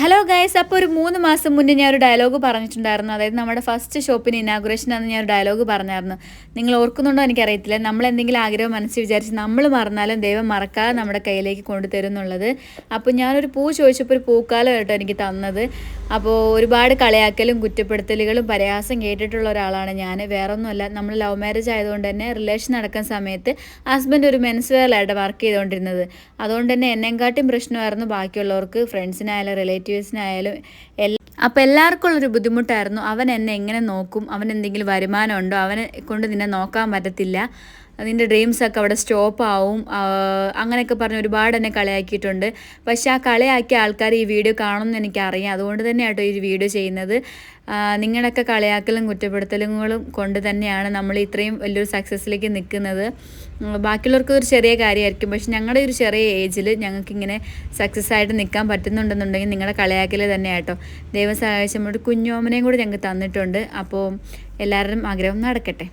Hello guys, അപ്പോൾ ഒരു 3 മാസം മുന്നേ ഞാൻ ഒരു ഡയലോഗ് പറഞ്ഞിട്ടുണ്ടായിരുന്നു. അതായത് നമ്മുടെ ഫസ്റ്റ് ഷോപ്പിന് ഇനാഗുറേഷൻ അന്ന് ഞാൻ ഒരു ഡയലോഗ് പറഞ്ഞായിരുന്നു. നിങ്ങൾ ഓർക്കുന്നുണ്ടോ എനിക്കറിയത്തില്ല. നമ്മൾ എന്തെങ്കിലും ആഗ്രഹം മനസ്സിൽ വിചാരിച്ച് നമ്മൾ മറന്നാലും ദൈവം മറക്കാതെ നമ്മുടെ കയ്യിലേക്ക് കൊണ്ടുതരും എന്നുള്ളത്. അപ്പോൾ ഞാനൊരു പൂ ചോദിച്ചപ്പോൾ ഒരു പൂക്കാലം കേട്ടോ എനിക്ക് തന്നത്. അപ്പോൾ ഒരുപാട് കളിയാക്കലും കുറ്റപ്പെടുത്തലുകളും പരിഹാസം കേട്ടിട്ടുള്ള ഒരാളാണ് ഞാൻ. വേറെ ഒന്നുമല്ല, നമ്മൾ ലവ് മാരേജ് ആയതുകൊണ്ട് തന്നെ റിലേഷൻ നടക്കുന്ന സമയത്ത് ഹസ്ബൻഡ് ഒരു മെൻസ് വെയറിലായിട്ട് വർക്ക് ചെയ്തുകൊണ്ടിരുന്നത്. അതുകൊണ്ട് തന്നെ എന്നെക്കാട്ടും പ്രശ്നമായിരുന്നു ബാക്കിയുള്ളവർക്ക്, ഫ്രണ്ട്സിനായാലും റിലേറ്റീവ്സിനായാലും അപ്പോൾ എല്ലാവർക്കും ഉള്ളൊരു ബുദ്ധിമുട്ടായിരുന്നു. അവൻ എന്നെ എങ്ങനെ നോക്കും, അവൻ എന്തെങ്കിലും വരുമാനം ഉണ്ടോ, അവനെ കൊണ്ട് നിന്നെ നോക്കാൻ പറ്റത്തില്ല, നിൻ്റെ ഡ്രീംസൊക്കെ അവിടെ സ്റ്റോപ്പ് ആവും, അങ്ങനെയൊക്കെ പറഞ്ഞ് ഒരുപാട് എന്നെ കളിയാക്കിയിട്ടുണ്ട്. പക്ഷേ ആ കളിയാക്കിയ ആൾക്കാർ ഈ വീഡിയോ കാണുമെന്ന് എനിക്കറിയാം. അതുകൊണ്ട് തന്നെ കേട്ടോ ഈ വീഡിയോ ചെയ്യുന്നത്. നിങ്ങളുടെയൊക്കെ കളിയാക്കലും കുറ്റപ്പെടുത്തലുകളും കൊണ്ട് തന്നെയാണ് നമ്മൾ ഇത്രയും വലിയൊരു സക്സസ്സിലേക്ക് നിൽക്കുന്നത്. ബാക്കിയുള്ളവർക്ക് ഒരു ചെറിയ കാര്യമായിരിക്കും, പക്ഷെ ഞങ്ങളുടെ ഒരു ചെറിയ ഏജിൽ ഞങ്ങൾക്കിങ്ങനെ സക്സസ് ആയിട്ട് നിൽക്കാൻ പറ്റുന്നുണ്ടെന്നുണ്ടെങ്കിൽ നിങ്ങളുടെ കളിയാക്കൽ തന്നെ കേട്ടോ. ദൈവം സഹായിച്ച് നമ്മുടെ കുഞ്ഞോമനെയും കൂടി ഞങ്ങൾക്ക് തന്നിട്ടുണ്ട്. അപ്പോൾ എല്ലാവരുടെയും ആഗ്രഹം നടക്കട്ടെ.